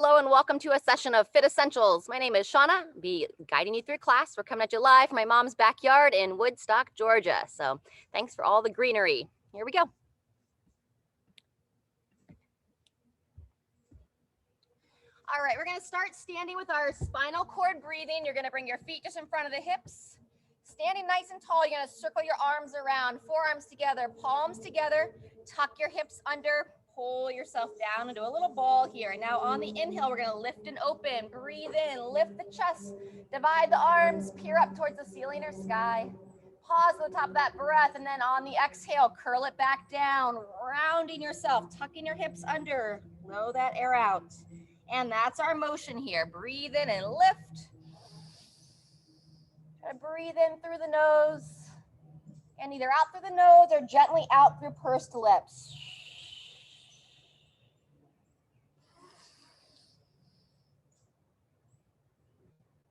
Hello and welcome to a session of Fit Essentials. My name is Shauna. I'll be guiding you through class. We're coming at you live from my mom's backyard in Woodstock, Georgia. So thanks for all the greenery. Here we go. All right, we're going to start standing with our spinal cord breathing. You're going to bring your feet just in front of the hips. Standing nice and tall, you're going to circle your arms around, forearms together, palms together. Tuck your hips under. Pull yourself down into a little ball here. And now on the inhale, we're going to lift and open. Breathe in, lift the chest, divide the arms, peer up towards the ceiling or sky. Pause at the top of that breath, and then on the exhale, curl it back down, rounding yourself, tucking your hips under. Blow that air out. And that's our motion here. Breathe in and lift. Try to breathe in through the nose, and either out through the nose or gently out through pursed lips.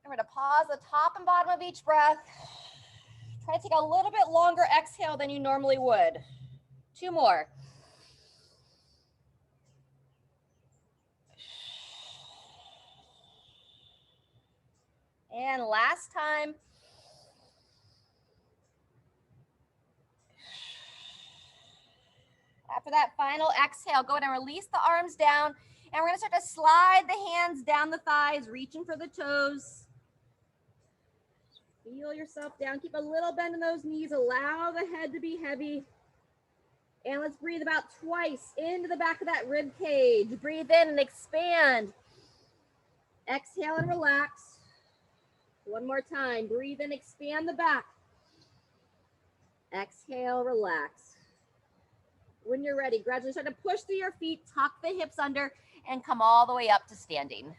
Remember to pause the top and bottom of each breath. Try to take a little bit longer exhale than you normally would. 2 more. And last time. After that final exhale, go ahead and release the arms down. And we're going to start to slide the hands down the thighs, reaching for the toes. Feel yourself down. Keep a little bend in those knees. Allow the head to be heavy. And let's breathe about twice into the back of that rib cage. Breathe in and expand. Exhale and relax. One more time. Breathe in, expand the back. Exhale, relax. When you're ready, gradually start to push through your feet, tuck the hips under, and come all the way up to standing.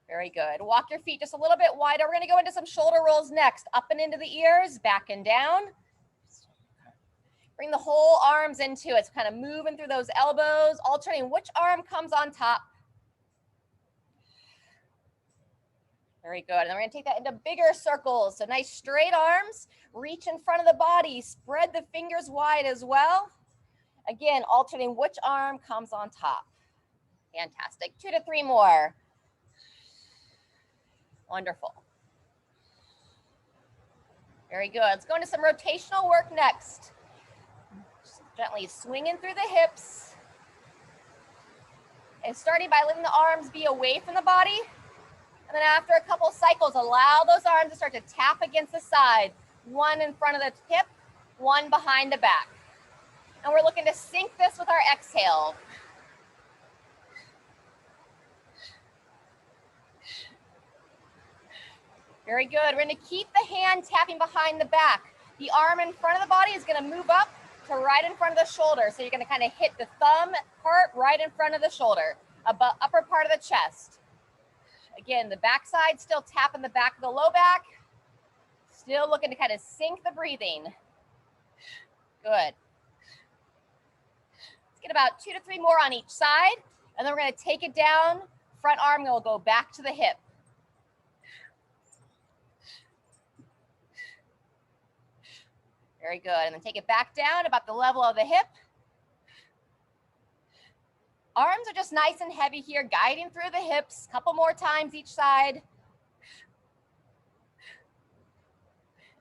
Very good. Walk your feet just a little bit wider. We're going to go into some shoulder rolls next. Up and into the ears, back and down. Bring the whole arms into it. So kind of moving through those elbows, alternating which arm comes on top. Very good. And then we're going to take that into bigger circles. So nice straight arms. Reach in front of the body. Spread the fingers wide as well. Again, alternating which arm comes on top. Fantastic. 2 to 3 more. Wonderful. Very good. Let's go into some rotational work next. Just gently swinging through the hips. And starting by letting the arms be away from the body. And then after a couple cycles, allow those arms to start to tap against the side. One in front of the hip, one behind the back. And we're looking to sync this with our exhale. Very good. We're going to keep the hand tapping behind the back. The arm in front of the body is going to move up to right in front of the shoulder. So you're going to kind of hit the thumb part right in front of the shoulder, upper part of the chest. Again, the back side still tapping the back of the low back. Still looking to kind of sync the breathing. Good. Let's get about 2 to 3 more on each side. And then we're going to take it down. Front arm will go back to the hip. Very good. And then take it back down about the level of the hip. Arms are just nice and heavy here, guiding through the hips. Couple more times each side.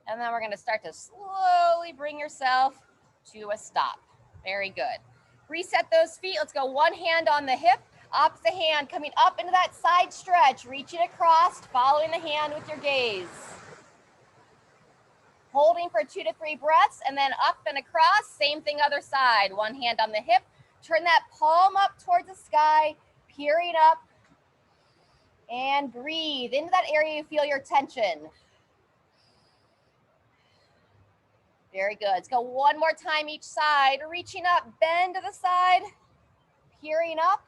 And then we're going to start to slowly bring yourself to a stop. Very good. Reset those feet. Let's go one hand on the hip, opposite hand coming up into that side stretch, reaching across, following the hand with your gaze. Holding for 2 to 3 breaths, and then up and across. Same thing other side. One hand on the hip. Turn that palm up towards the sky, peering up, and breathe into that area you feel your tension. Very good. Let's go one more time each side. Reaching up, bend to the side, peering up.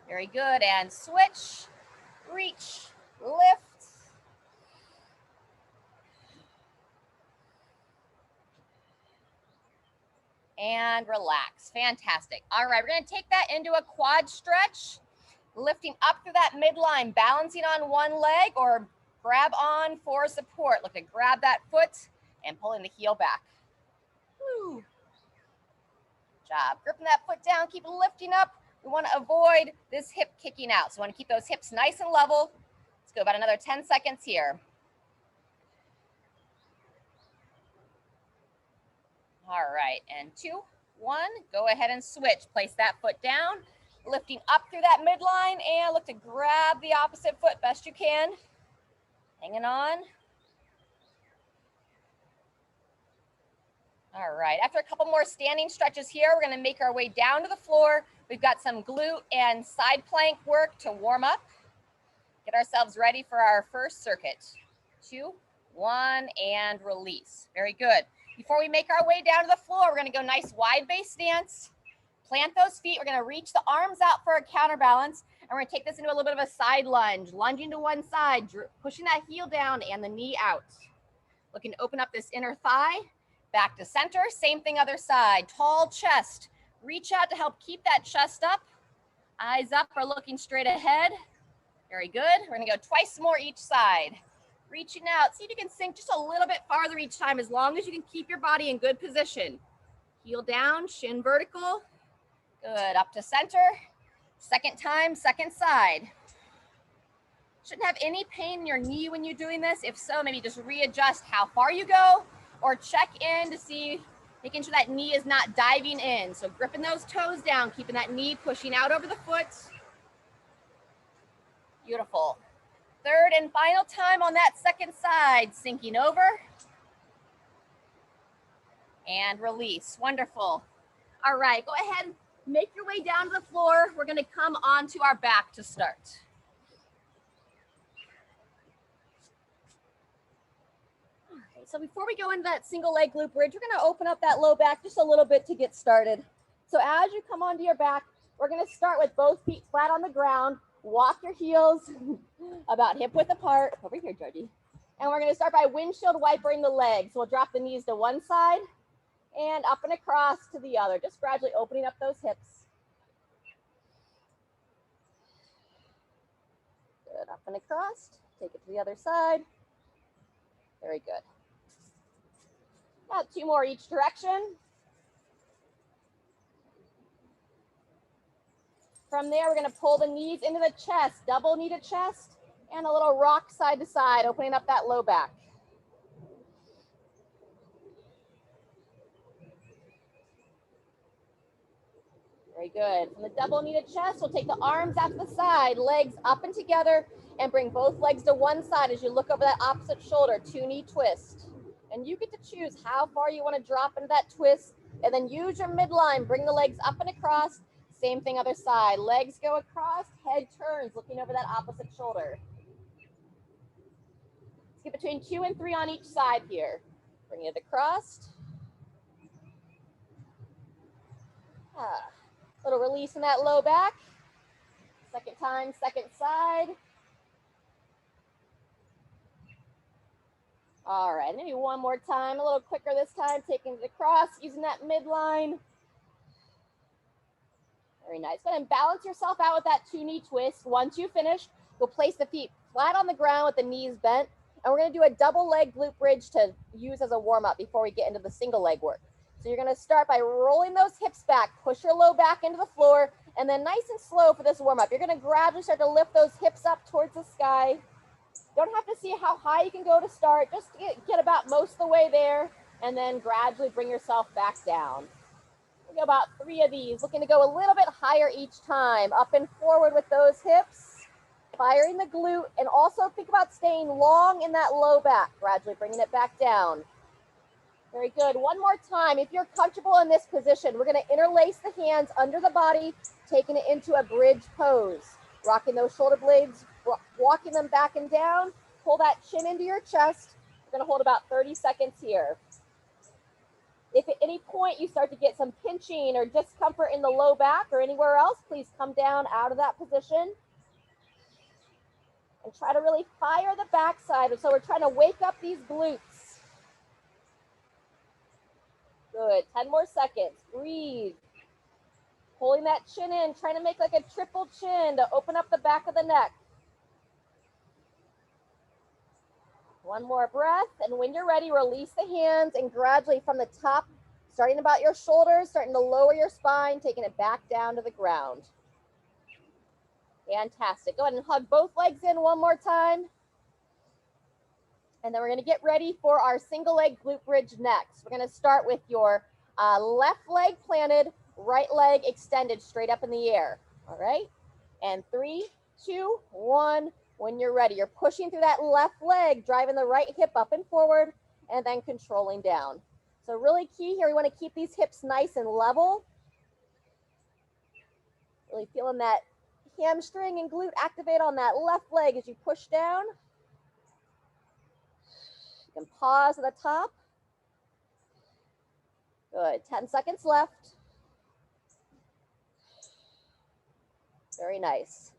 Very good. And switch, reach, lift. And relax. Fantastic. All right, we're going to take that into a quad stretch, lifting up through that midline, balancing on one leg or grab on for support. Look to grab that foot and pulling the heel back. Woo. job. Gripping that foot down, keep lifting up. We want to avoid this hip kicking out. So we want to keep those hips nice and level. Let's go about another 10 seconds here. All right, and 2, 1, go ahead and switch. Place that foot down, lifting up through that midline, and look to grab the opposite foot best you can. Hanging on. All right, after a couple more standing stretches here, we're gonna make our way down to the floor. We've got some glute and side plank work to warm up. Get ourselves ready for our first circuit. 2, 1, and release. Very good. Before we make our way down to the floor, we're gonna go nice wide base stance. Plant those feet. We're gonna reach the arms out for a counterbalance, and we're gonna take this into a little bit of a side lunge, lunging to one side, pushing that heel down and the knee out. Looking to open up this inner thigh. Back to center, same thing other side. Tall chest, reach out to help keep that chest up. Eyes up or looking straight ahead. Very good. We're gonna go twice more each side. Reaching out, see if you can sink just a little bit farther each time, as long as you can keep your body in good position. Heel down, shin vertical. Good, up to center. Second time, second side. Shouldn't have any pain in your knee when you're doing this. If so, maybe just readjust how far you go, or check in to see, making sure that knee is not diving in. So gripping those toes down, keeping that knee pushing out over the foot. Beautiful. Third and final time on that second side, sinking over. And release, wonderful. All right, go ahead, make your way down to the floor. We're gonna come onto our back to start. So before we go into that single leg glute bridge, we're gonna open up that low back just a little bit to get started. So as you come onto your back, we're gonna start with both feet flat on the ground. Walk your heels about hip width apart. Over here, Georgie. And we're gonna start by windshield wipering the legs. We'll drop the knees to one side and up and across to the other, just gradually opening up those hips. Good, up and across. Take it to the other side. Very good. About 2 more each direction. From there, we're gonna pull the knees into the chest, double knee to chest, and a little rock side to side, opening up that low back. Very good. From the double knee to chest, we'll take the arms out to the side, legs up and together, and bring both legs to one side as you look over that opposite shoulder, 2-knee twist. And you get to choose how far you want to drop into that twist, and then use your midline, bring the legs up and across. Same thing other side, legs go across, head turns, looking over that opposite shoulder. Let's get between 2 and 3 on each side here. Bring it across. Little release in that low back. Second time, second side. All right, maybe one more time, a little quicker this time, taking it across, using that midline. Very nice. Go ahead and balance yourself out with that 2-knee twist. Once you finish, we'll place the feet flat on the ground with the knees bent, and we're gonna do a double leg glute bridge to use as a warm-up before we get into the single leg work. So you're gonna start by rolling those hips back, push your low back into the floor, and then nice and slow for this warm-up. You're gonna gradually start to lift those hips up towards the sky. Don't have to see how high you can go to start. Just get about most of the way there, and then gradually bring yourself back down. We go about 3 of these, looking to go a little bit higher each time. Up and forward with those hips, firing the glute, and also think about staying long in that low back, gradually bringing it back down. Very good. One more time. If you're comfortable in this position, we're going to interlace the hands under the body, taking it into a bridge pose. Rocking those shoulder blades, walking them back and down. Pull that chin into your chest. We're going to hold about 30 seconds here. If at any point you start to get some pinching or discomfort in the low back or anywhere else, please come down out of that position. And try to really fire the backside. So we're trying to wake up these glutes. Good, 10 more seconds, breathe. Pulling that chin in, trying to make like a triple chin to open up the back of the neck. One more breath, and when you're ready, release the hands and gradually from the top, Starting about your shoulders, starting to lower your spine, taking it back down to the ground. Fantastic. Go ahead and hug both legs in one more time. And then we're going to get ready for our single leg glute bridge next. We're going to start with your left leg planted, right leg extended straight up in the air. All right. And 3, 2, 1. When you're ready, you're pushing through that left leg, driving the right hip up and forward, and then controlling down. So really key here, we want to keep these hips nice and level. Really feeling that hamstring and glute activate on that left leg as you push down. You can pause at the top. Good, 10 seconds left. Very nice.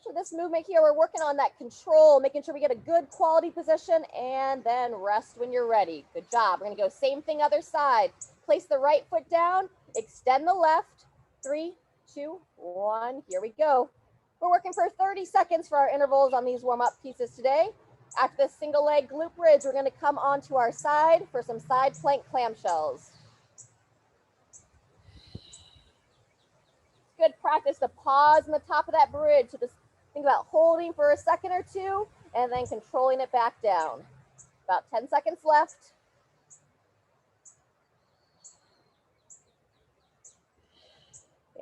For this movement here, we're working on that control, making sure we get a good quality position, and then rest when you're ready. Good job. We're going to go same thing other side. Place the right foot down, extend the left. 3, 2, 1. Here we go. We're working for 30 seconds for our intervals on these warm-up pieces today. After the single leg glute bridge, we're going to come onto our side for some side plank clamshells. Good practice to pause on the top of that bridge. So just think about holding for a second or two and then controlling it back down. About 10 seconds left.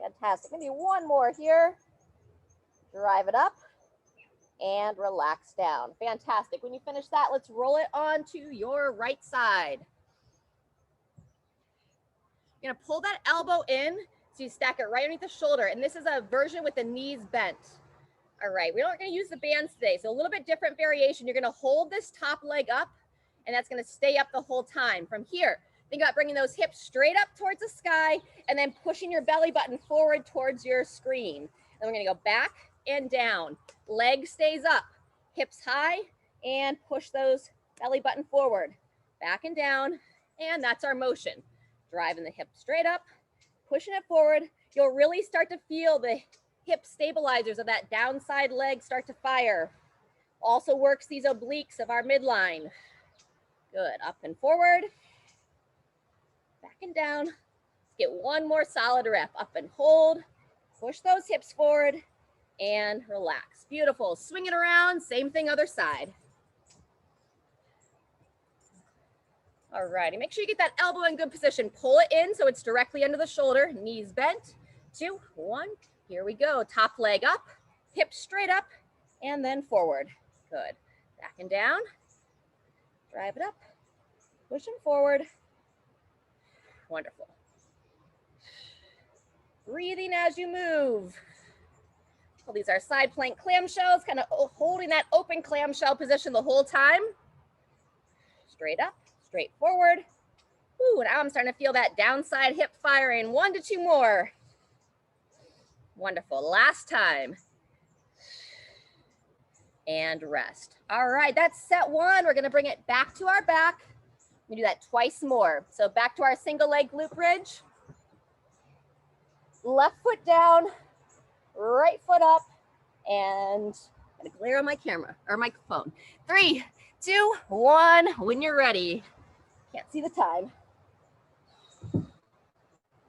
Fantastic. Maybe one more here. Drive it up and relax down. Fantastic. When you finish that, let's roll it onto your right side. You're going to pull that elbow in so you stack it right underneath the shoulder. And this is a version with the knees bent. All right, we're not going to use the bands today. So a little bit different variation. You're going to hold this top leg up, and that's going to stay up the whole time. From here, think about bringing those hips straight up towards the sky and then pushing your belly button forward towards your screen. Then we're going to go back and down. Leg stays up, hips high, and push those belly button forward. Back and down, and that's our motion. Driving the hip straight up, pushing it forward. You'll really start to feel the hip stabilizers of that downside leg start to fire. Also works these obliques of our midline. Good, up and forward, back and down. Let's get one more solid rep. Up and hold, push those hips forward, and relax. Beautiful, swing it around, same thing other side. All righty, make sure you get that elbow in good position. Pull it in so it's directly under the shoulder, knees bent. 2, 1, here we go. Top leg up, hips straight up, and then forward. Good, back and down. Drive it up, pushing forward. Wonderful. Breathing as you move. Well, these are side plank clamshells, kind of holding that open clamshell position the whole time. Straight up, straight forward. Ooh, now I'm starting to feel that downside hip firing. 1 to 2 more. Wonderful. Last time. And rest. All right, that's set 1. We're going to bring it back to our back. We do that twice more. So back to our single leg glute bridge. Left foot down, right foot up, and I'm going to glare on my camera or my phone. 3, 2, 1. When you're ready. Can't see the time.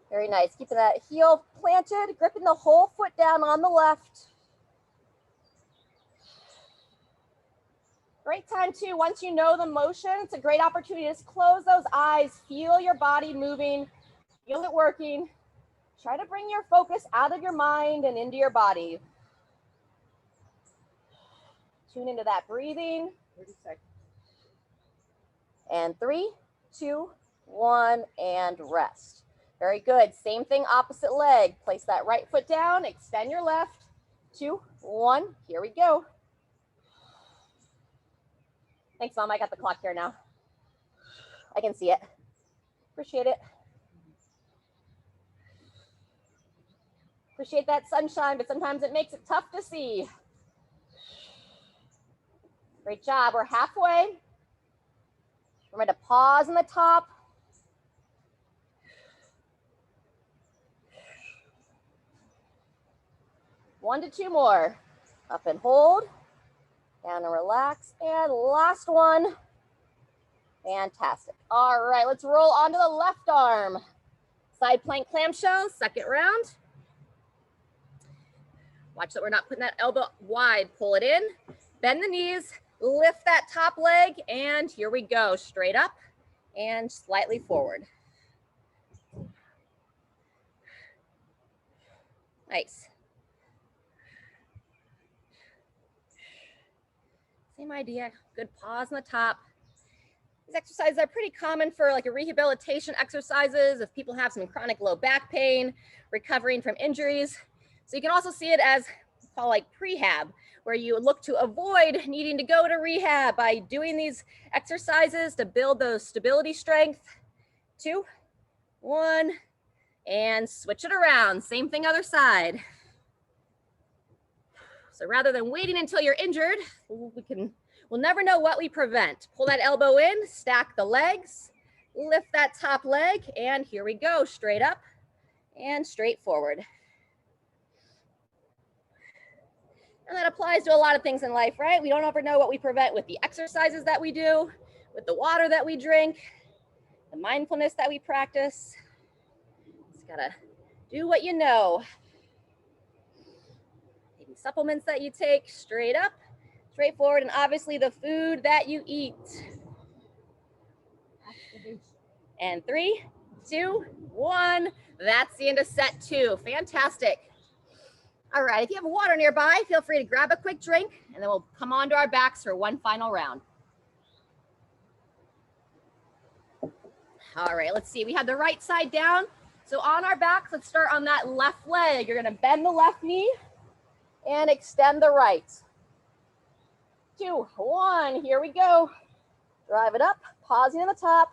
Very nice. Keeping that heel planted, gripping the whole foot down on the left. Great time too, once you know the motion, it's a great opportunity to just close those eyes, feel your body moving, feel it working. Try to bring your focus out of your mind and into your body. Tune into that breathing. 30 seconds. And 3, 2, 1, and rest. Very good. Same thing, opposite leg. Place that right foot down, extend your left. 2, 1, here we go. Thanks, Mom. I got the clock here now. I can see it. Appreciate it. Appreciate that sunshine, but sometimes it makes it tough to see. Great job. We're halfway. We're going to pause on the top. One to 2 more. Up and hold. Down and relax. And last one. Fantastic. All right, let's roll onto the left arm. Side plank clamshell, second round. Watch that we're not putting that elbow wide. Pull it in, bend the knees, lift that top leg, and here we go. Straight up and slightly forward. Nice. Same idea. Good pause on the top. These exercises are pretty common for like a rehabilitation exercises if people have some chronic low back pain, recovering from injuries. So you can also see it as called like prehab, where you look to avoid needing to go to rehab by doing these exercises to build those stability strength. 2, 1, and switch it around. Same thing other side. So rather than waiting until you're injured, we'll never know what we prevent. Pull that elbow in, stack the legs, lift that top leg, and here we go. Straight up and straight forward. And that applies to a lot of things in life, right? We don't ever know what we prevent with the exercises that we do, with the water that we drink, the mindfulness that we practice. Just gotta do what you know. Maybe supplements that you take, straight up, straight forward, and obviously the food that you eat. And 3, 2, 1. That's the end of set 2. Fantastic. All right, if you have water nearby, feel free to grab a quick drink, and then we'll come on to our backs for one final round. All right, let's see. We have the right side down. So on our backs, let's start on that left leg. You're gonna bend the left knee and extend the right. 2, 1, here we go. Drive it up, pausing on the top.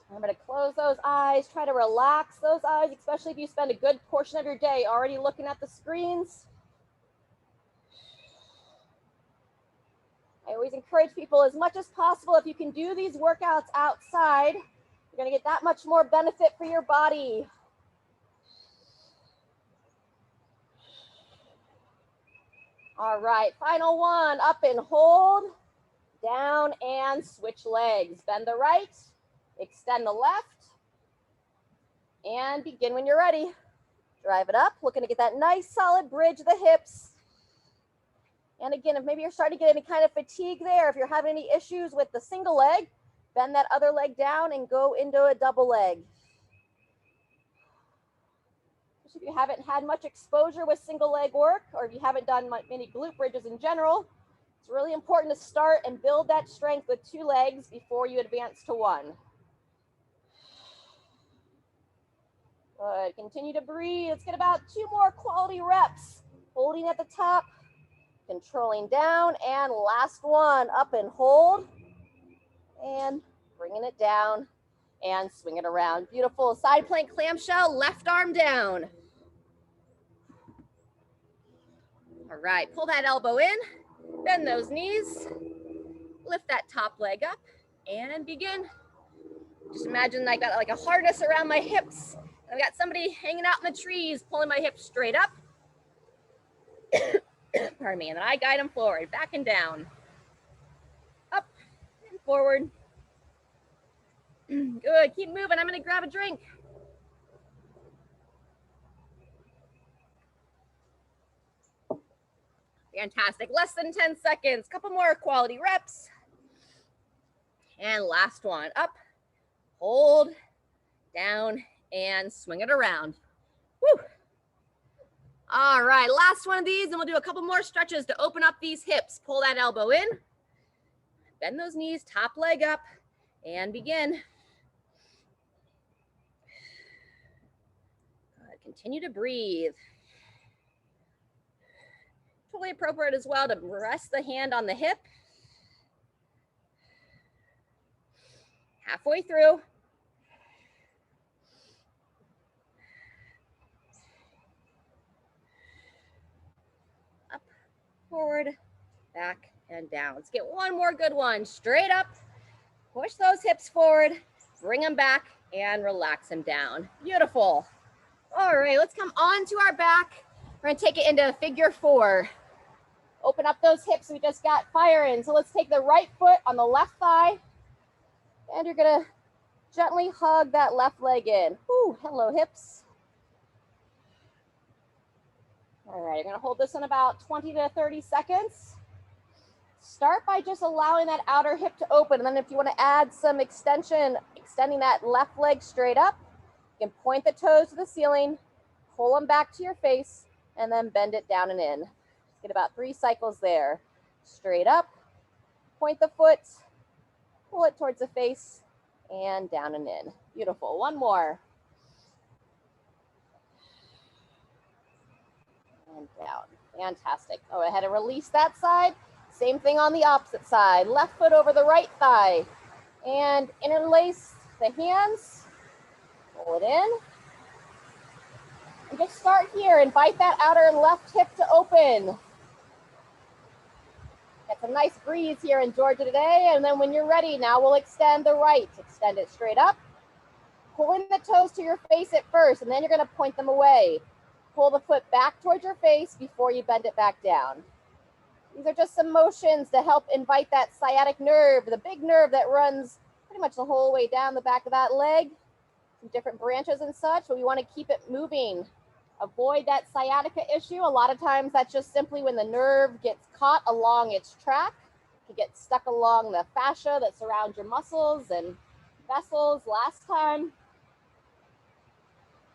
Remember to close those eyes, try to relax those eyes, especially if you spend a good portion of your day already looking at the screens. I always encourage people as much as possible, if you can do these workouts outside, you're gonna get that much more benefit for your body. All right, final one, up and hold, down and switch legs. Bend the right, extend the left, and begin when you're ready. Drive it up, looking to get that nice solid bridge of the hips. And again, if maybe you're starting to get any kind of fatigue there, if you're having any issues with the single leg, bend that other leg down and go into a double leg. If you haven't had much exposure with single leg work, or if you haven't done many glute bridges in general, it's really important to start and build that strength with 2 legs before you advance to 1. Good, continue to breathe. Let's get about 2 more quality reps. Holding at the top, controlling down, and last one, up and hold, and bringing it down, and swing it around. Beautiful, side plank clamshell, left arm down. All right, pull that elbow in, bend those knees, lift that top leg up, and begin. Just imagine I got like a harness around my hips. I've got somebody hanging out in the trees, pulling my hips straight up. Pardon me, and then I guide them forward, back and down. Up and forward. Good, keep moving. I'm gonna grab a drink. Fantastic, less than 10 seconds. Couple more quality reps. And last one, up, hold, down, and swing it around. Woo. All right, last one of these, and we'll do a couple more stretches to open up these hips. Pull that elbow in, bend those knees, top leg up, and begin. Good. Continue to breathe. Totally appropriate as well to rest the hand on the hip. Halfway through. Up, forward, back, and down. Let's get one more good one. Straight up, push those hips forward, bring them back, and relax them down. Beautiful. All right, let's come onto our back. We're gonna take it into figure 4. Open up those hips we just got firing. So let's take the right foot on the left thigh, and you're gonna gently hug that left leg in. Ooh, hello hips. All right, you're gonna hold this in about 20 to 30 seconds. Start by just allowing that outer hip to open, and then if you wanna add some extension, extending that left leg straight up, you can point the toes to the ceiling, pull them back to your face, and then bend it down and in. Get about 3 cycles there. Straight up, point the foot, pull it towards the face, and down and in. Beautiful. One more. And down. Fantastic. Go ahead and release that side. Same thing on the opposite side. Left foot over the right thigh. And interlace the hands. Pull it in. And just start here. Invite that outer left hip to open. Get some nice breeze here in Georgia today. And then when you're ready, now we'll extend the right. Extend it straight up. Pulling the toes to your face at first, and then you're going to point them away. Pull the foot back towards your face before you bend it back down. These are just some motions to help invite that sciatic nerve, the big nerve that runs pretty much the whole way down the back of that leg. Some different branches and such, but we want to keep it moving. Avoid that sciatica issue. A lot of times that's just simply when the nerve gets caught along its track. It can get stuck along the fascia that surrounds your muscles and vessels. Last time.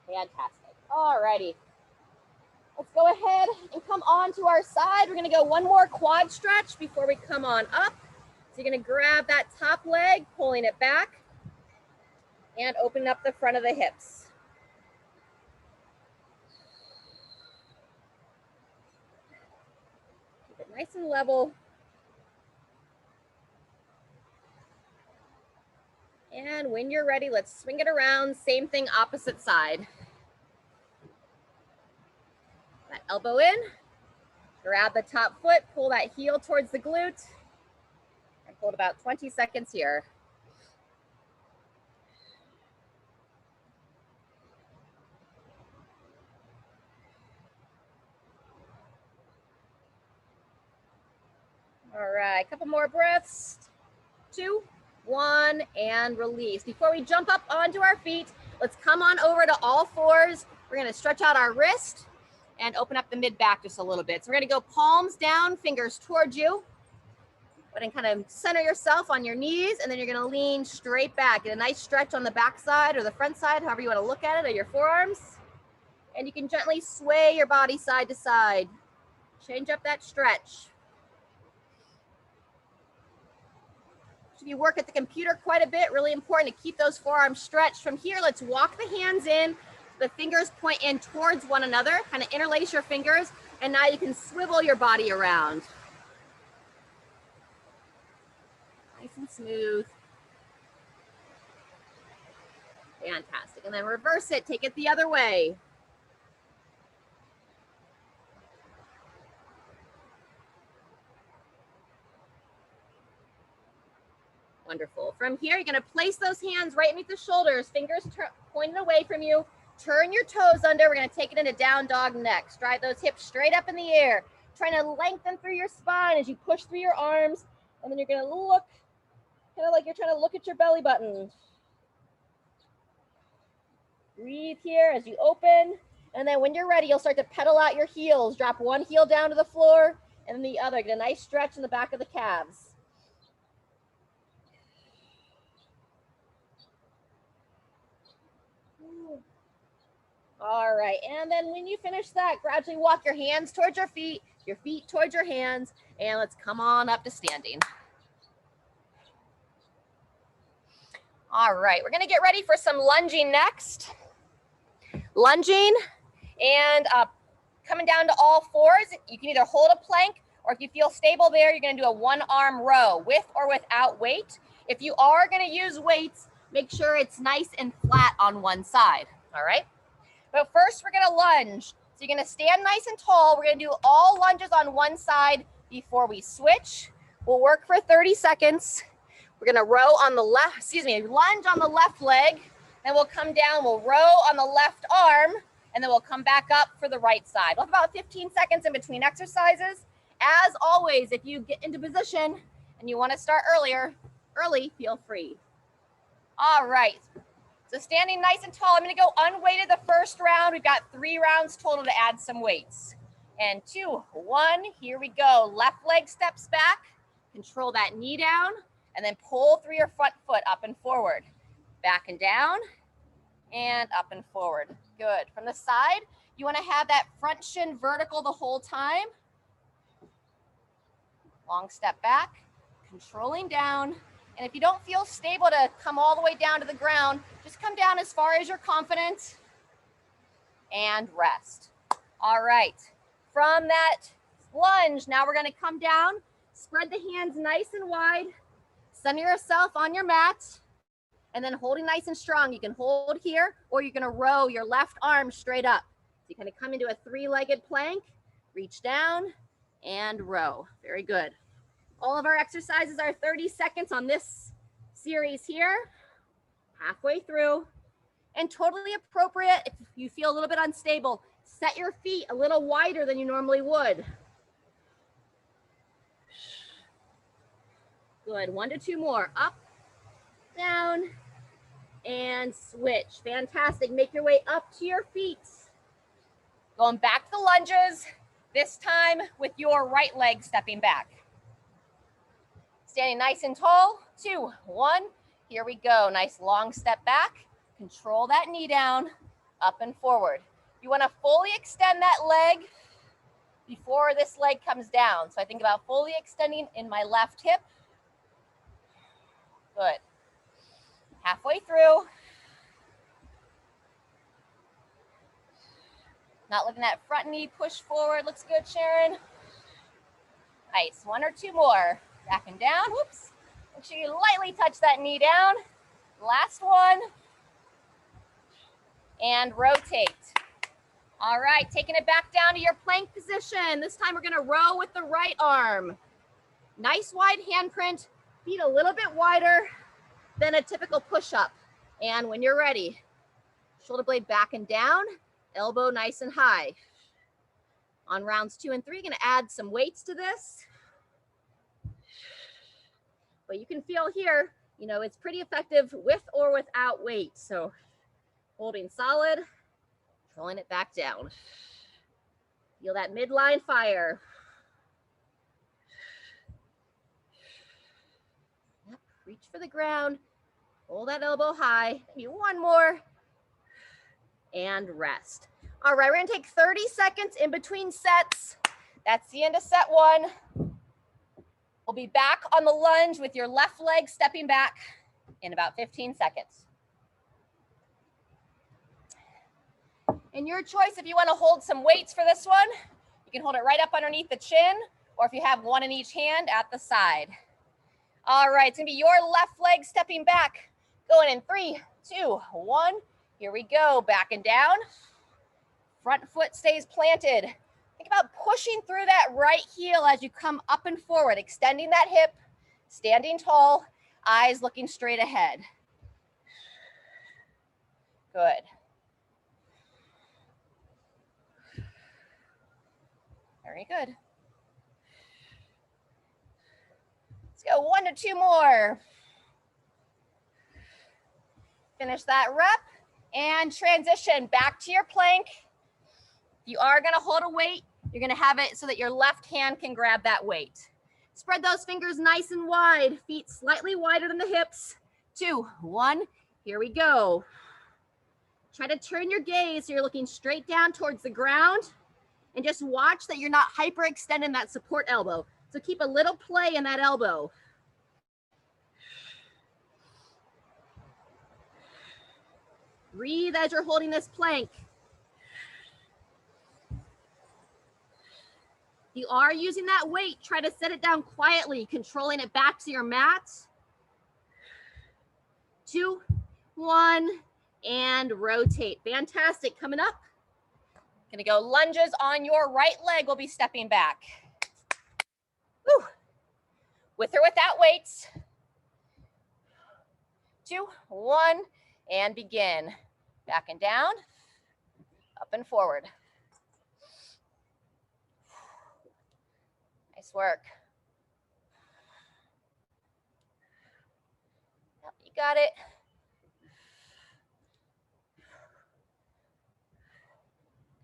Fantastic. All righty. Let's go ahead and come on to our side. We're going to go one more quad stretch before we come on up. So you're going to grab that top leg, pulling it back, and open up the front of the hips. Keep it nice and level. And when you're ready, let's swing it around. Same thing, opposite side. That elbow in, grab the top foot, pull that heel towards the glute, and hold about 20 seconds here. All right, a couple more breaths. 2, 1, and release. Before we jump up onto our feet, let's come on over to all fours. We're gonna stretch out our wrist and open up the mid back just a little bit. So we're gonna go palms down, fingers towards you. But then kind of center yourself on your knees, and then you're gonna lean straight back. Get a nice stretch on the back side or the front side, however you wanna look at it, or your forearms. And you can gently sway your body side to side. Change up that stretch. If you work at the computer quite a bit, really important to keep those forearms stretched. From here, let's walk the hands in. The fingers point in towards one another, kind of interlace your fingers, and now you can swivel your body around. Nice and smooth. Fantastic. And then reverse it, take it the other way. Wonderful. From here, you're gonna place those hands right beneath the shoulders, fingers pointed away from you. Turn your toes under. We're gonna take it into down dog next. Drive those hips straight up in the air. Trying to lengthen through your spine as you push through your arms. And then you're gonna look, kind of like you're trying to look at your belly button. Breathe here as you open. And then when you're ready, you'll start to pedal out your heels. Drop one heel down to the floor and then the other. Get a nice stretch in the back of the calves. All right, and then when you finish that, gradually walk your hands towards your feet towards your hands, and let's come on up to standing. All right, we're gonna get ready for some lunging next. Lunging and coming down to all fours. You can either hold a plank, or if you feel stable there, you're gonna do a one-arm row, with or without weight. If you are gonna use weights, make sure it's nice and flat on one side, all right? But first, we're gonna lunge. So you're gonna stand nice and tall. We're gonna do all lunges on one side before we switch. We'll work for 30 seconds. We're gonna lunge on the left leg. Then we'll come down, we'll row on the left arm, and then we'll come back up for the right side. We'll have about 15 seconds in between exercises. As always, if you get into position and you want to start early, feel free. All right. So standing nice and tall, I'm going to go unweighted the first round. We've got 3 rounds total to add some weights. And 2, 1, here we go. Left leg steps back, control that knee down, and then pull through your front foot up and forward. Back and down, and up and forward. Good. From the side, you want to have that front shin vertical the whole time. Long step back, controlling down. And if you don't feel stable to come all the way down to the ground, just come down as far as you're confident and rest. All right. From that lunge, now we're going to come down, spread the hands nice and wide, center yourself on your mat, and then holding nice and strong. You can hold here, or you're going to row your left arm straight up. So you kind of come into a 3-legged plank, reach down, and row. Very good. All of our exercises are 30 seconds on this series here, halfway through, and totally appropriate if you feel a little bit unstable. Set your feet a little wider than you normally would. Good, 1 to 2 more. Up, down, and switch. Fantastic. Make your way up to your feet. Going back to the lunges, this time with your right leg stepping back. Standing nice and tall, 2, 1, here we go. Nice long step back, control that knee down, up and forward. You wanna fully extend that leg before this leg comes down. So I think about fully extending in my left hip. Good. Halfway through. Not letting that front knee push forward. Looks good, Sharon. Nice, 1 or 2 more. Back and down, whoops. Make sure you lightly touch that knee down. Last one. And rotate. All right, taking it back down to your plank position. This time we're gonna row with the right arm. Nice wide handprint, feet a little bit wider than a typical push-up. And when you're ready, shoulder blade back and down, elbow nice and high. On rounds 2 and 3, gonna add some weights to this. But you can feel here, you know, it's pretty effective with or without weight. So holding solid, controlling it back down. Feel that midline fire. Yep. Reach for the ground, hold that elbow high. Maybe 1 more, and rest. All right, we're gonna take 30 seconds in between sets. That's the end of set 1. We'll be back on the lunge with your left leg stepping back in about 15 seconds. And your choice, if you want to hold some weights for this one, you can hold it right up underneath the chin, or if you have 1 in each hand, at the side. All right, it's gonna be your left leg stepping back. Going in 3, 2, 1. Here we go, back and down. Front foot stays planted. Think about pushing through that right heel as you come up and forward, extending that hip, standing tall, eyes looking straight ahead. Good. Very good. Let's go 1 to 2 more. Finish that rep and transition back to your plank. You are gonna hold a weight. You're gonna have it so that your left hand can grab that weight. Spread those fingers nice and wide, feet slightly wider than the hips. 2, 1, here we go. Try to turn your gaze so you're looking straight down towards the ground, and just watch that you're not hyperextending that support elbow. So keep a little play in that elbow. Breathe as you're holding this plank. If you are using that weight, try to set it down quietly, controlling it back to your mat. 2, 1, and rotate. Fantastic. Coming up, gonna go lunges on your right leg. We'll be stepping back. Woo. With or without weights. 2, 1, and begin. Back and down, up and forward. Nice work. Yep, you got it.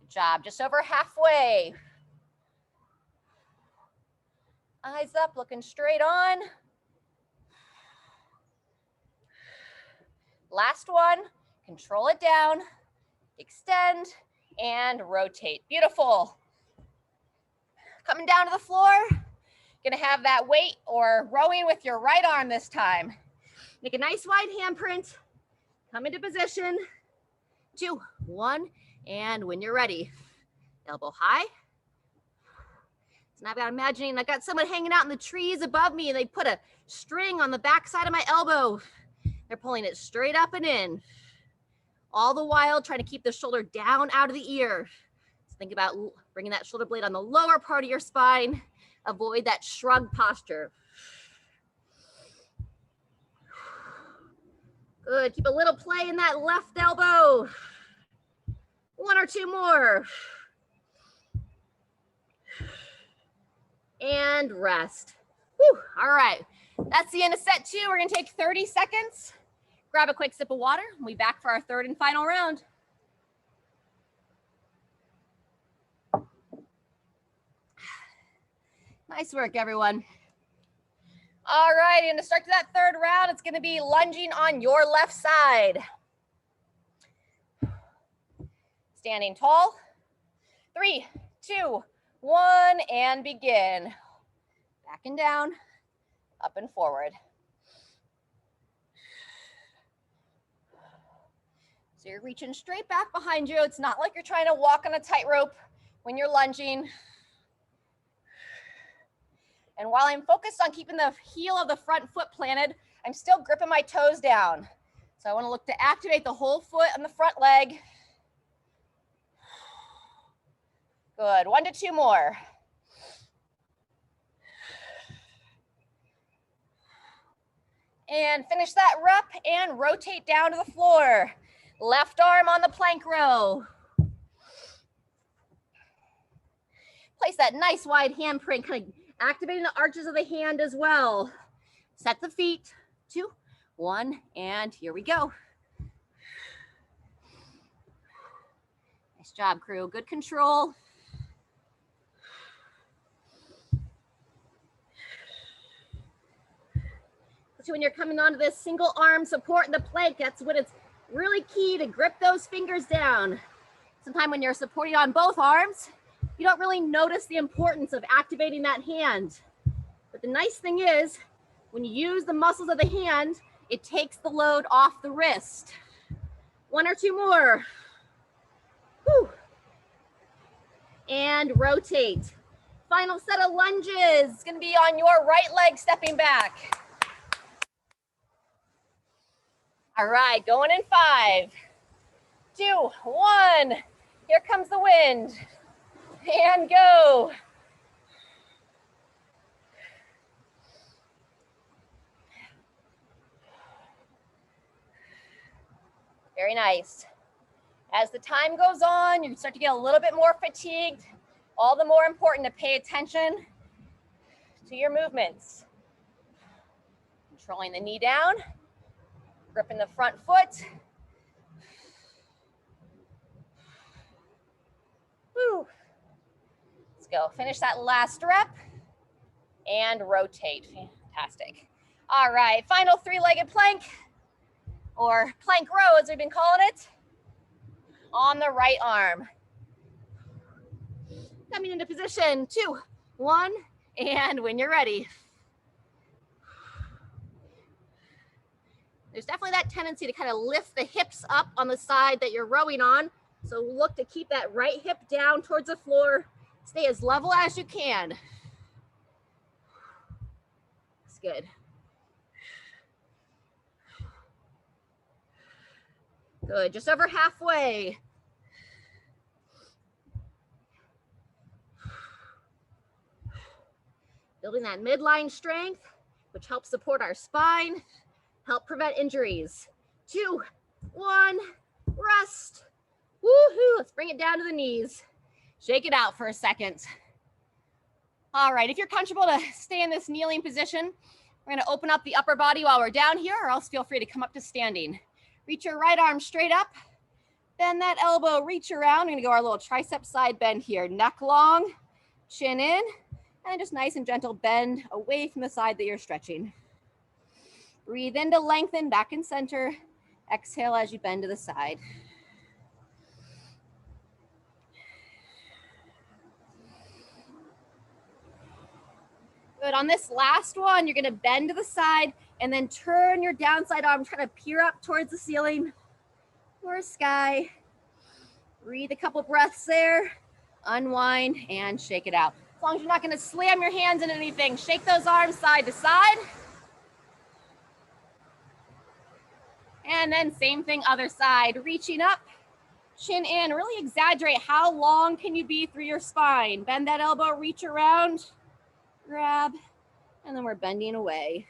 Good job. Just over halfway. Eyes up, looking straight on. Last one. Control it down. Extend and rotate. Beautiful. Coming down to the floor. Gonna have that weight or rowing with your right arm this time. Make a nice wide handprint. Come into position. 2, 1, and when you're ready, elbow high. So now I've got imagining I got someone hanging out in the trees above me and they put a string on the back side of my elbow. They're pulling it straight up and in. All the while trying to keep the shoulder down out of the ear. So think about bringing that shoulder blade on the lower part of your spine. Avoid that shrug posture. Good, keep a little play in that left elbow. 1 or 2 more. And rest. Whew. All right, that's the end of set 2. We're gonna take 30 seconds. Grab a quick sip of water. We'll be back for our 3rd and final round. Nice work, everyone. All right, and to start to that 3rd round, it's gonna be lunging on your left side. Standing tall. 3, 2, 1, and begin. Back and down, up and forward. So you're reaching straight back behind you. It's not like you're trying to walk on a tightrope when you're lunging. And while I'm focused on keeping the heel of the front foot planted, I'm still gripping my toes down. So I want to look to activate the whole foot on the front leg. Good, 1 to 2 more. And finish that rep and rotate down to the floor. Left arm on the plank row. Place that nice wide handprint, kind of activating the arches of the hand as well. Set the feet. 2, 1, and here we go. Nice job, crew. Good control. So when you're coming onto this single arm support in the plank, that's when it's really key to grip those fingers down. Sometimes when you're supporting on both arms, you don't really notice the importance of activating that hand. But the nice thing is, when you use the muscles of the hand, it takes the load off the wrist. 1 or 2 more. Whew. And rotate. Final set of lunges. It's gonna be on your right leg stepping back. All right, going in 5, 2, 1. Here comes the wind. And go. Very nice. As the time goes on, you start to get a little bit more fatigued. All the more important to pay attention to your movements. Controlling the knee down, gripping the front foot. Woo. Let's go. Finish that last rep and rotate. Fantastic. All right, final 3-legged plank, or plank row as we've been calling it, on the right arm. Coming into position, 2, 1, and when you're ready. There's definitely that tendency to kind of lift the hips up on the side that you're rowing on. So look to keep that right hip down towards the floor. Stay as level as you can. That's good. Good, just over halfway. Building that midline strength, which helps support our spine, help prevent injuries. 2, 1, rest. Woohoo, let's bring it down to the knees. Shake it out for a second. All right, if you're comfortable to stay in this kneeling position, we're gonna open up the upper body while we're down here, or else feel free to come up to standing. Reach your right arm straight up, bend that elbow, reach around. We're gonna go our little tricep side bend here. Neck long, chin in, and just nice and gentle bend away from the side that you're stretching. Breathe in to lengthen, back in center. Exhale as you bend to the side. Good, on this last one, you're gonna bend to the side and then turn your downside arm, try to peer up towards the ceiling or sky. Breathe a couple breaths there, unwind and shake it out. As long as you're not gonna slam your hands into anything, shake those arms side to side. And then same thing, other side, reaching up, chin in, really exaggerate how long can you be through your spine. Bend that elbow, reach around, grab, and then we're bending away.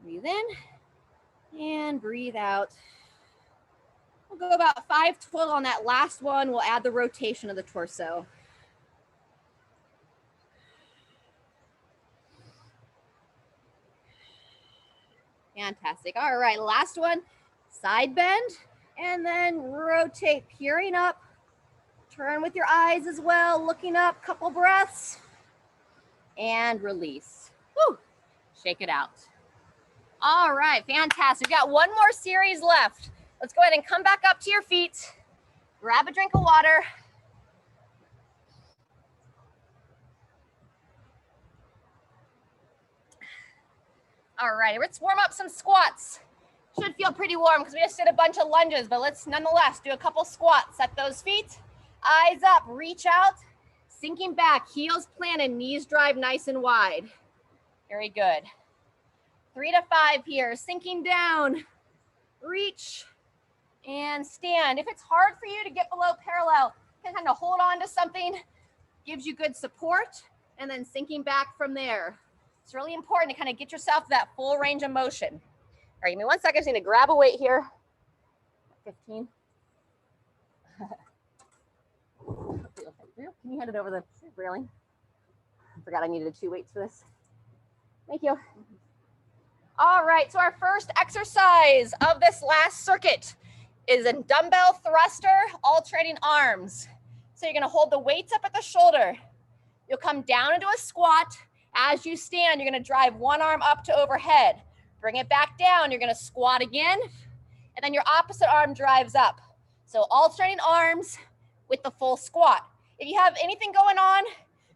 Breathe in and breathe out. We'll go about 5 total on that last one. We'll add the rotation of the torso. Fantastic. All right, last one, side bend, and then rotate, peering up. Turn with your eyes as well, looking up, couple breaths, and release. Woo! Shake it out. All right, fantastic. We've got one more series left. Let's go ahead and come back up to your feet. Grab a drink of water. All right, let's warm up some squats. Should feel pretty warm because we just did a bunch of lunges, but let's nonetheless do a couple squats. Set those feet, eyes up, reach out, sinking back, heels planted, knees drive nice and wide. Very good. 3 to 5 here, sinking down, reach, and stand. If it's hard for you to get below parallel, you can kind of hold on to something, gives you good support, and then sinking back from there. It's really important to kind of get yourself that full range of motion. All right, give me 1 second. I just need to grab a weight here. 15. Can you hand it over the railing? I forgot I needed 2 weights for this. Thank you. All right, so our first exercise of this last circuit is a dumbbell thruster, alternating arms. So you're gonna hold the weights up at the shoulder. You'll come down into a squat. As you stand, you're gonna drive one arm up to overhead. Bring it back down, you're gonna squat again, and then your opposite arm drives up. So alternating arms with the full squat. If you have anything going on,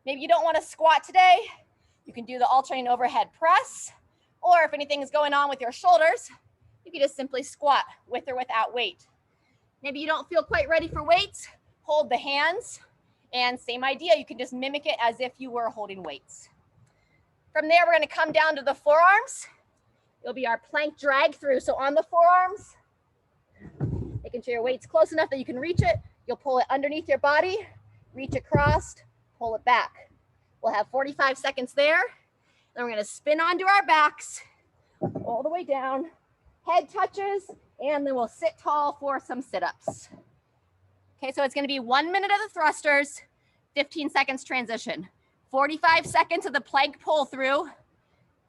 maybe you don't wanna squat today, you can do the alternating overhead press, or if anything is going on with your shoulders, you can just simply squat with or without weight. Maybe you don't feel quite ready for weights, hold the hands, and same idea, you can just mimic it as if you were holding weights. From there, we're gonna come down to the forearms. It'll be our plank drag through. So on the forearms, making sure your weight's close enough that you can reach it. You'll pull it underneath your body, reach across, pull it back. We'll have 45 seconds there. Then we're gonna spin onto our backs, all the way down, head touches, and then we'll sit tall for some sit-ups. Okay, so it's gonna be 1 minute of the thrusters, 15 seconds transition. 45 seconds of the plank pull through,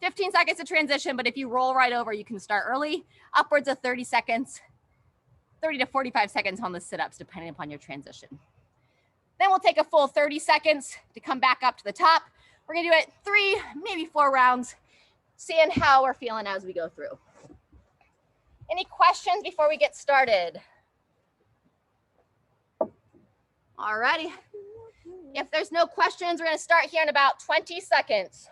15 seconds to transition, but if you roll right over, you can start early, upwards of 30 seconds, 30 to 45 seconds on the sit-ups, depending upon your transition. Then we'll take a full 30 seconds to come back up to the top. We're gonna do it 3, maybe 4 rounds, seeing how we're feeling as we go through. Any questions before we get started? All righty. If there's no questions, we're gonna start here in about 20 seconds.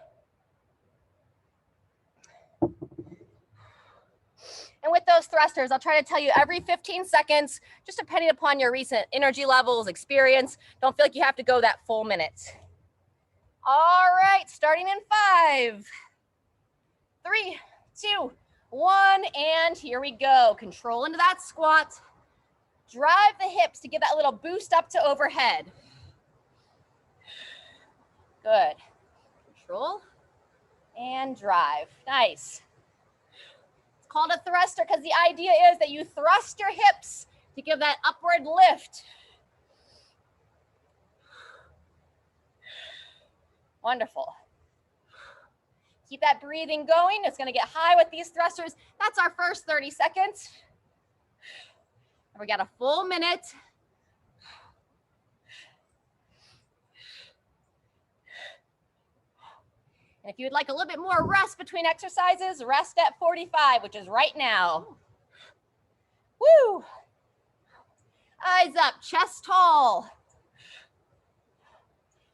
And with those thrusters, I'll try to tell you every 15 seconds, just depending upon your recent energy levels, experience. Don't feel like you have to go that full minute. All right, starting in 5, 3, 2, 1, and here we go. Control into that squat. Drive the hips to give that little boost up to overhead. Good. Control and drive. Nice. It's called a thruster because the idea is that you thrust your hips to give that upward lift. Wonderful. Keep that breathing going. It's going to get high with these thrusters. That's our first 30 seconds. We got a full minute. And if you would like a little bit more rest between exercises, rest at 45, which is right now. Woo! Eyes up, chest tall.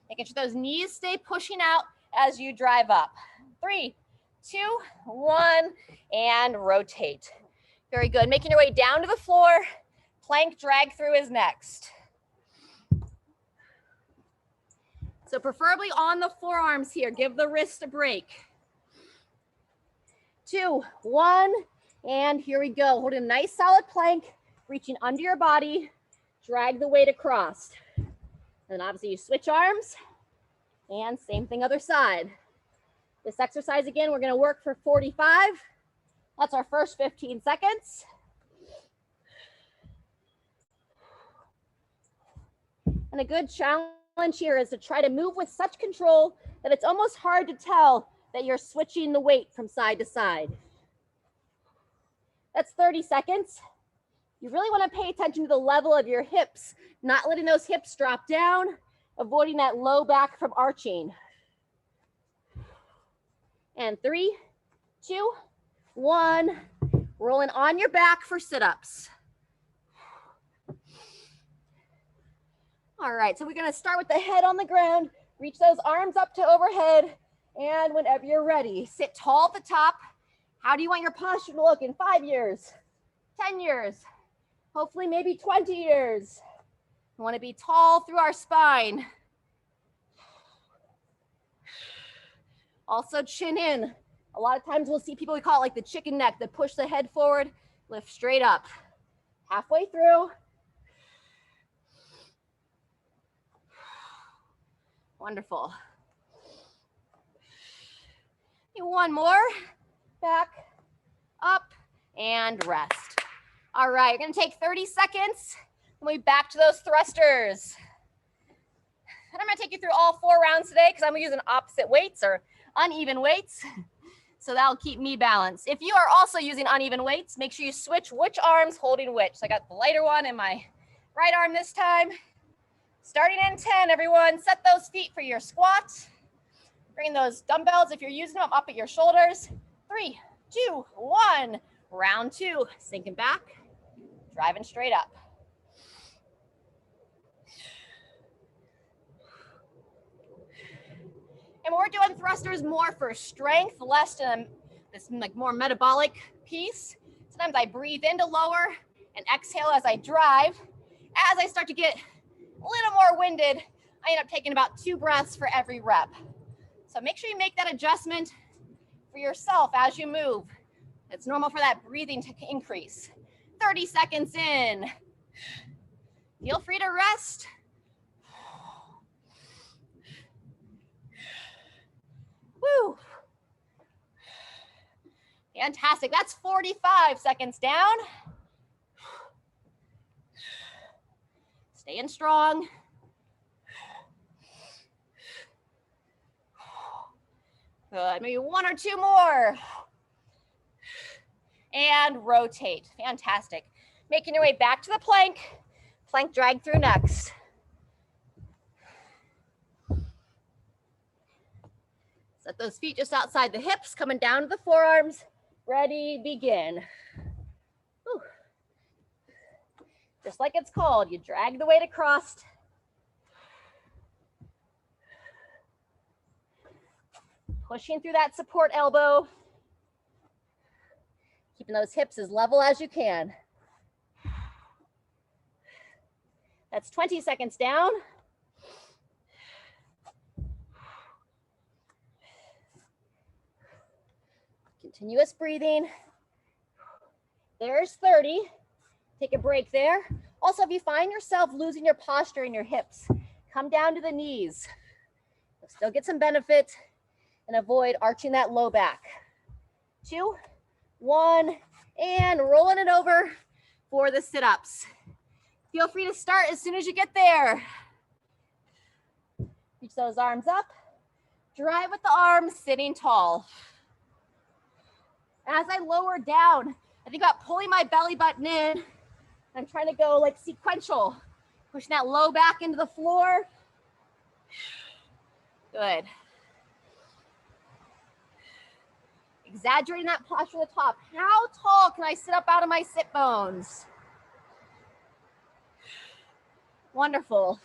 Making sure those knees stay pushing out as you drive up. 3, 2, 1, and rotate. Very good. Making your way down to the floor. Plank drag through is next. So preferably on the forearms here. Give the wrist a break. 2, 1, and here we go. Holding a nice solid plank, reaching under your body. Drag the weight across. And obviously you switch arms, and same thing other side. This exercise again, we're gonna work for 45. That's our first 15 seconds. And a good challenge here is to try to move with such control that it's almost hard to tell that you're switching the weight from side to side. That's 30 seconds. You really want to pay attention to the level of your hips, not letting those hips drop down, avoiding that low back from arching. And 3, 2, 1, rolling on your back for sit-ups. All right, so we're going to start with the head on the ground, reach those arms up to overhead, and whenever you're ready, sit tall at the top. How do you want your posture to look in 5 years, 10 years, hopefully maybe 20 years? We want to be tall through our spine. Also chin in. A lot of times we'll see people, we call it like the chicken neck, that push the head forward, lift straight up. Halfway through. Wonderful. One more. Back, up, and rest. All right, you're going to take 30 seconds. Then we back to those thrusters. And I'm going to take you through all 4 rounds today because I'm using opposite weights or uneven weights. So that'll keep me balanced. If you are also using uneven weights, make sure you switch which arm's holding which. So I got the lighter one in my right arm this time. Starting in 10, everyone, set those feet for your squat. Bring those dumbbells, if you're using them, up at your shoulders. 3, 2, 1. Round 2, sinking back, driving straight up. And we're doing thrusters more for strength, less than this like more metabolic piece. Sometimes I breathe in to lower and exhale as I drive. As I start to get a little more winded, I end up taking about 2 breaths for every rep. So make sure you make that adjustment for yourself as you move. It's normal for that breathing to increase. 30 seconds in. Feel free to rest. Woo. Fantastic. That's 45 seconds down. Staying strong. Good. Maybe 1 or 2 more. And rotate. Fantastic. Making your way back to the plank. Plank drag through next. Set those feet just outside the hips, coming down to the forearms. Ready, begin. Whew. Just like it's called, you drag the weight across. Pushing through that support elbow. Keeping those hips as level as you can. That's 20 seconds down. Continuous breathing. There's 30. Take a break there. Also, if you find yourself losing your posture in your hips, come down to the knees. You'll still get some benefit and avoid arching that low back. 2, 1, and rolling it over for the sit-ups. Feel free to start as soon as you get there. Reach those arms up. Drive with the arms, sitting tall. As I lower down, I think about pulling my belly button in. I'm trying to go like sequential, pushing that low back into the floor. Good. Exaggerating that posture at the top. How tall can I sit up out of my sit bones? Wonderful.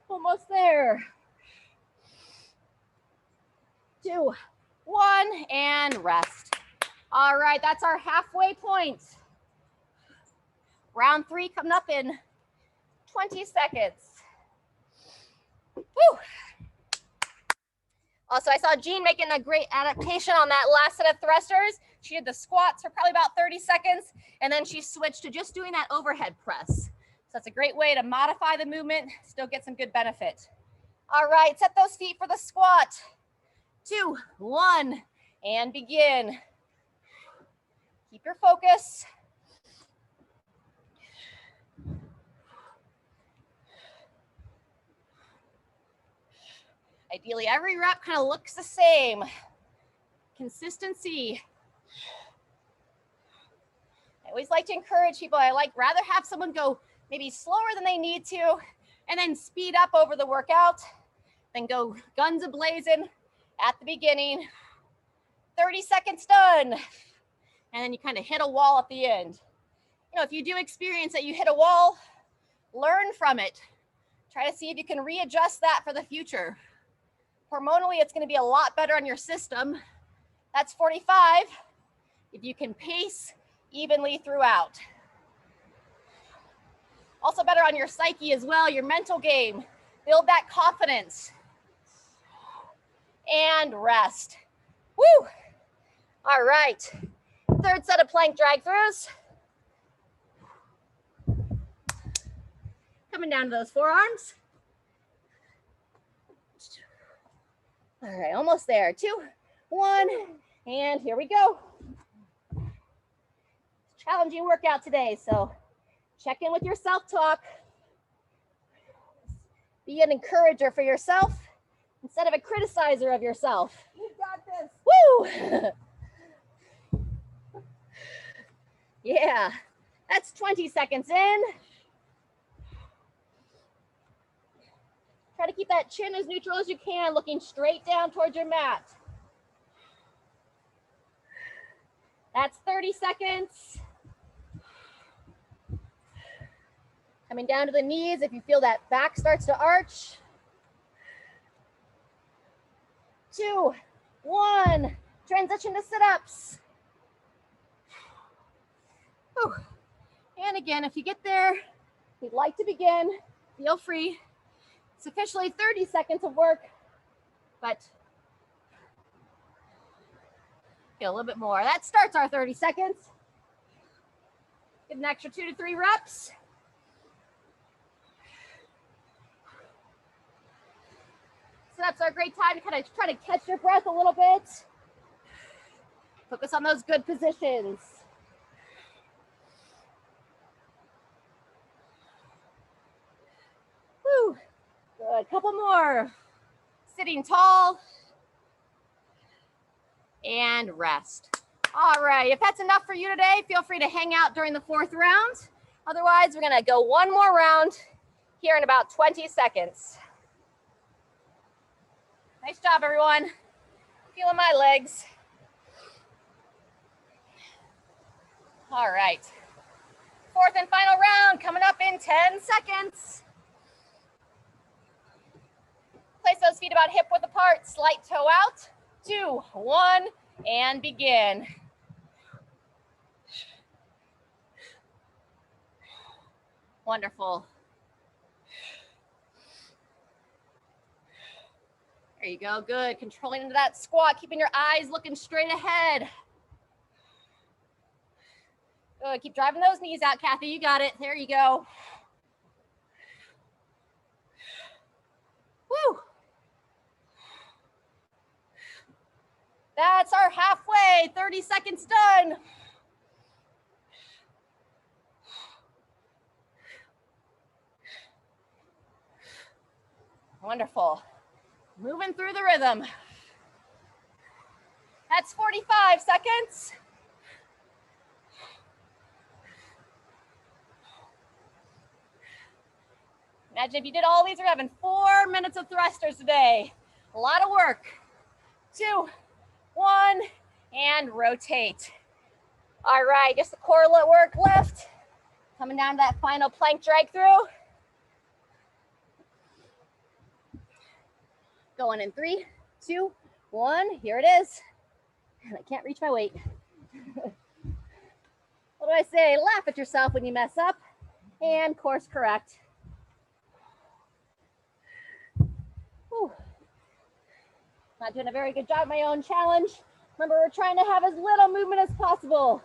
Almost there. 2, 1, and rest. All right, that's our halfway point. Round 3 coming up in 20 seconds. Woo. Also, I saw Jean making a great adaptation on that last set of thrusters. She did the squats for probably about 30 seconds, and then she switched to just doing that overhead press. So that's a great way to modify the movement, still get some good benefit. All right, set those feet for the squat. 2, 1, and begin. Keep your focus. Ideally, every rep kind of looks the same. Consistency. I always like to encourage people. I like rather have someone go maybe slower than they need to and then speed up over the workout than go guns a-blazing at the beginning. 30 seconds done. And then you kind of hit a wall at the end. You know, if you do experience that you hit a wall, learn from it. Try to see if you can readjust that for the future. Hormonally, it's going to be a lot better on your system. That's 45 if you can pace evenly throughout. Also better on your psyche as well, your mental game. Build that confidence. And rest. Woo! All right. Third set of plank drag throughs. Coming down to those forearms. All right, almost there. 2, 1, and here we go. Challenging workout today, so check in with your self-talk. Be an encourager for yourself instead of a criticizer of yourself. You got this. Woo! Yeah, that's 20 seconds in. Try to keep that chin as neutral as you can, looking straight down towards your mat. That's 30 seconds. Coming down to the knees if you feel that back starts to arch. 2, 1, transition to sit-ups. And again, if you get there, we'd like to begin, feel free. It's officially 30 seconds of work, but get a little bit more. That starts our 30 seconds. Get an extra 2 to 3 reps. Sit-ups are a great time to kind of try to catch your breath a little bit. Focus on those good positions. Woo. Good, couple more. Sitting tall. And rest. All right, if that's enough for you today, feel free to hang out during the 4th round. Otherwise, we're gonna go one more round here in about 20 seconds. Nice job, everyone. Feeling my legs. All right. 4th and final round coming up in 10 seconds. Place those feet about hip width apart, slight toe out. 2, 1, and begin. Wonderful. There you go, good. Controlling into that squat, keeping your eyes looking straight ahead. Good, keep driving those knees out, Kathy, you got it. There you go. Woo! That's our halfway, 30 seconds done. Wonderful. Moving through the rhythm. That's 45 seconds. Imagine if you did all these, we're having 4 minutes of thrusters today. A lot of work. 2, 1, and rotate. All right, just the core work left. Coming down to that final plank drag through. Going in 3, 2, 1, here it is. And I can't reach my weight. What do I say? Laugh at yourself when you mess up and course correct. Whew. Not doing a very good job of my own challenge. Remember, we're trying to have as little movement as possible.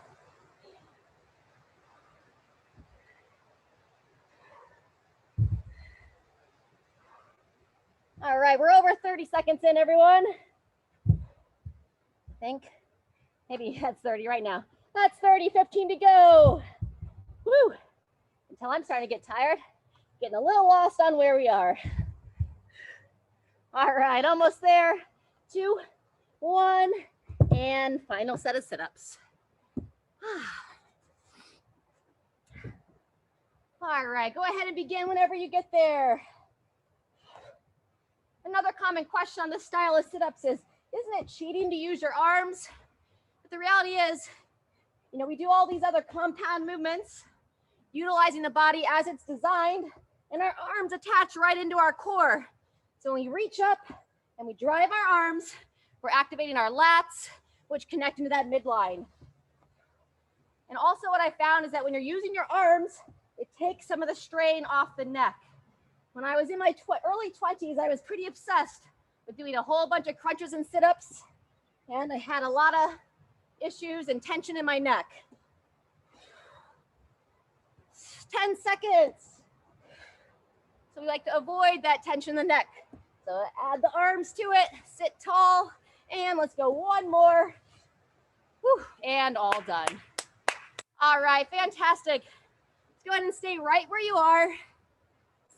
All right, we're over 30 seconds in, everyone. I think maybe that's 30 right now. That's 30, 15 to go. Woo! Until I'm starting to get tired, getting a little lost on where we are. All right, almost there. 2, 1, and final set of sit-ups. All right, go ahead and begin whenever you get there. Another common question on this style of sit-ups is, isn't it cheating to use your arms? But the reality is, you know, we do all these other compound movements, utilizing the body as it's designed, and our arms attach right into our core. So when we reach up and we drive our arms, we're activating our lats, which connect into that midline. And also what I found is that when you're using your arms, it takes some of the strain off the neck. When I was in my early 20s, I was pretty obsessed with doing a whole bunch of crunches and sit-ups, and I had a lot of issues and tension in my neck. 10 seconds. So we like to avoid that tension in the neck. So add the arms to it, sit tall, and let's go one more. Whew, and all done. All right, fantastic. Let's go ahead and stay right where you are,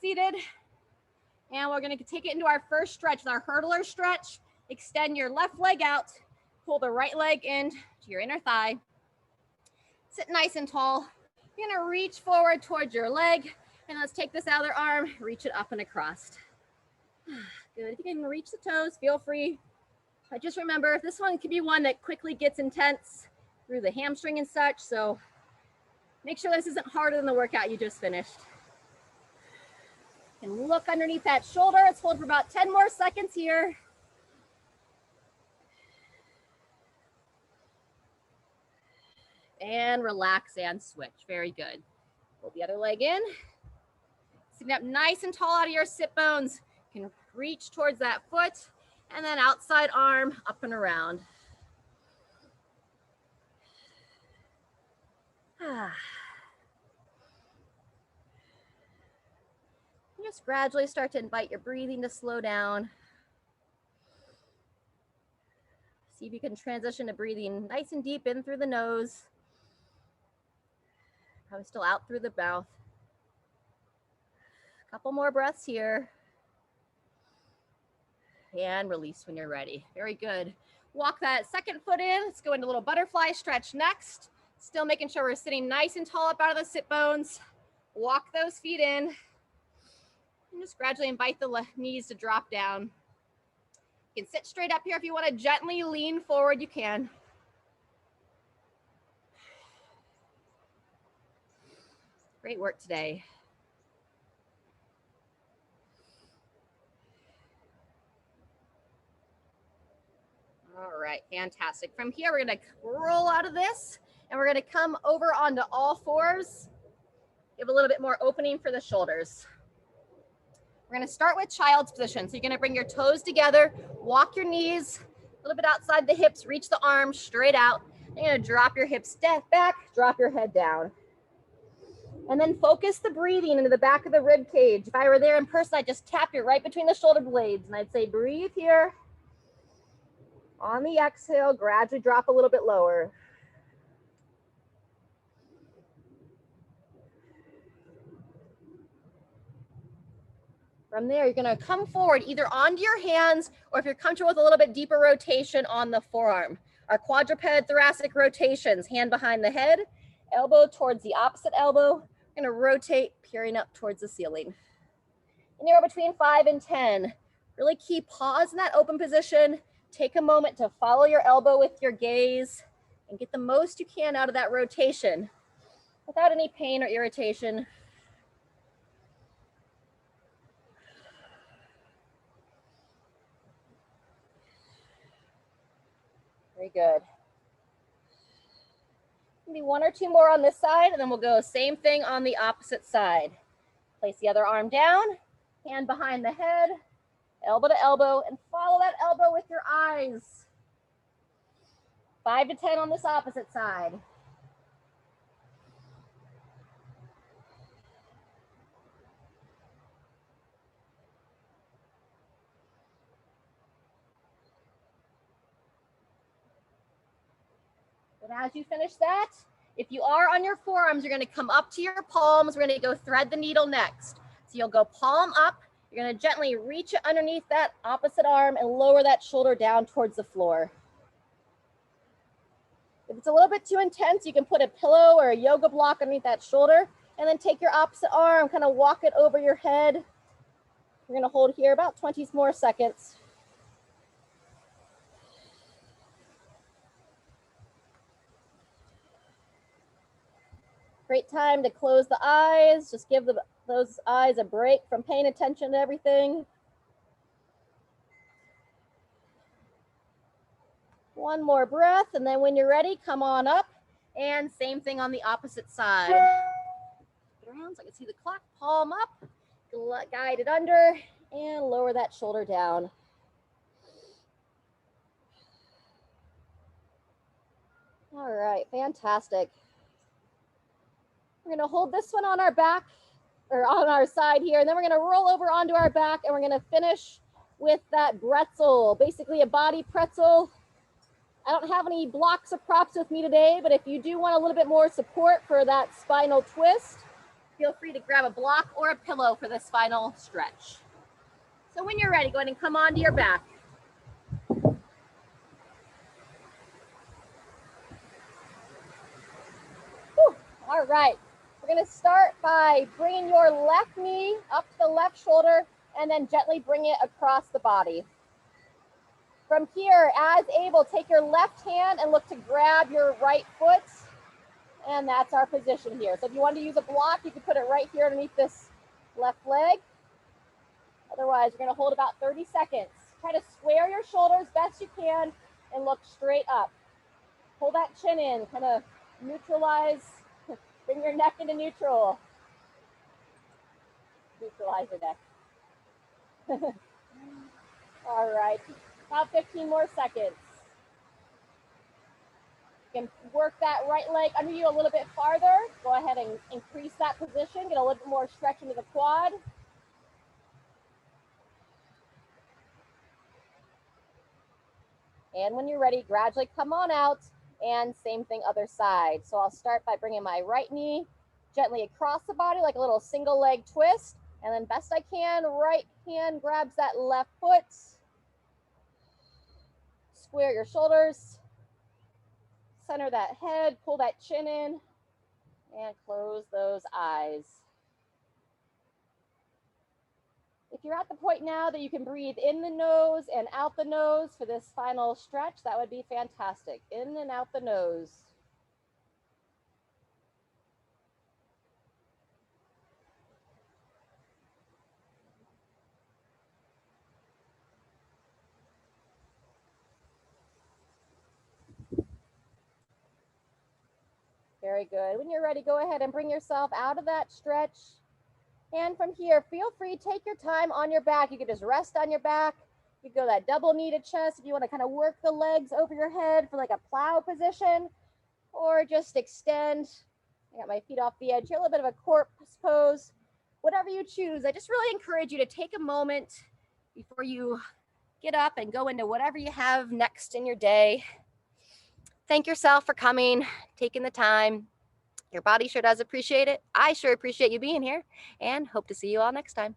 seated. And we're gonna take it into our first stretch, our hurdler stretch. Extend your left leg out, pull the right leg into your inner thigh. Sit nice and tall. You're gonna reach forward towards your leg, and let's take this other arm, reach it up and across. Good, if you can reach the toes, feel free. But just remember, this one could be one that quickly gets intense through the hamstring and such, so make sure this isn't harder than the workout you just finished. And look underneath that shoulder. Let's hold for about 10 more seconds here. And relax and switch. Very good. Pull the other leg in. Sitting up nice and tall out of your sit bones. You can reach towards that foot, and then outside arm up and around. Just gradually start to invite your breathing to slow down. See if you can transition to breathing nice and deep in through the nose. Probably still out through the mouth. A couple more breaths here. And release when you're ready. Very good. Walk that second foot in. Let's go into a little butterfly stretch next. Still making sure we're sitting nice and tall up out of the sit bones. Walk those feet in. And just gradually invite the knees to drop down. You can sit straight up here. If you want to gently lean forward, you can. Great work today. All right, fantastic. From here, we're going to roll out of this, and we're going to come over onto all fours. Give a little bit more opening for the shoulders. We're going to start with child's position. So you're going to bring your toes together, walk your knees a little bit outside the hips, reach the arms straight out. You're going to drop your hips back, drop your head down. And then focus the breathing into the back of the rib cage. If I were there in person, I'd just tap you right between the shoulder blades. And I'd say, breathe here. On the exhale, gradually drop a little bit lower. From there, you're gonna come forward either onto your hands, or if you're comfortable with a little bit deeper rotation on the forearm. Our quadruped thoracic rotations, hand behind the head, elbow towards the opposite elbow. We're gonna rotate, peering up towards the ceiling. Anywhere between 5 and 10. Really keep pause in that open position. Take a moment to follow your elbow with your gaze and get the most you can out of that rotation without any pain or irritation. Very good. Maybe one or two more on this side, and then we'll go same thing on the opposite side. Place the other arm down, hand behind the head, elbow to elbow, and follow that elbow with your eyes. 5 to 10 on this opposite side. And as you finish that, if you are on your forearms, you're gonna come up to your palms. We're gonna go thread the needle next. So you'll go palm up. You're gonna gently reach it underneath that opposite arm and lower that shoulder down towards the floor. If it's a little bit too intense, you can put a pillow or a yoga block underneath that shoulder, and then take your opposite arm, kind of walk it over your head. You're gonna hold here about 20 more seconds. Great time to close the eyes. Just give those eyes a break from paying attention to everything. One more breath, and then when you're ready, come on up. And same thing on the opposite side. Get around so I can see the clock. Palm up, guide it under, and lower that shoulder down. All right, fantastic. We're gonna hold this one on our back, or on our side here, and then we're gonna roll over onto our back, and we're gonna finish with that pretzel, basically a body pretzel. I don't have any blocks or props with me today, but if you do want a little bit more support for that spinal twist, feel free to grab a block or a pillow for this final stretch. So when you're ready, go ahead and come onto your back. Whew. All right. We're going to start by bringing your left knee up to the left shoulder and then gently bring it across the body. From here, as able, take your left hand and look to grab your right foot. And that's our position here. So if you want to use a block, you can put it right here underneath this left leg. Otherwise, you're going to hold about 30 seconds. Try to square your shoulders best you can and look straight up. Pull that chin in, kind of neutralize. Bring your neck into neutral. Neutralize your neck. All right, about 15 more seconds. You can work that right leg under you a little bit farther. Go ahead and increase that position. Get a little bit more stretch into the quad. And when you're ready, gradually come on out. And same thing, other side. So I'll start by bringing my right knee gently across the body like a little single leg twist. And then best I can, right hand grabs that left foot. Square your shoulders. Center that head, pull that chin in, and close those eyes. If you're at the point now that you can breathe in the nose and out the nose for this final stretch, that would be fantastic. In and out the nose. Very good. When you're ready, go ahead and bring yourself out of that stretch. And from here, feel free, take your time on your back. You can just rest on your back. You can go that double knee to chest if you want to kind of work the legs over your head for like a plow position, or just extend. I got my feet off the edge here, a little bit of a corpse pose. Whatever you choose, I just really encourage you to take a moment before you get up and go into whatever you have next in your day. Thank yourself for coming, taking the time. Your body sure does appreciate it. I sure appreciate you being here, and hope to see you all next time.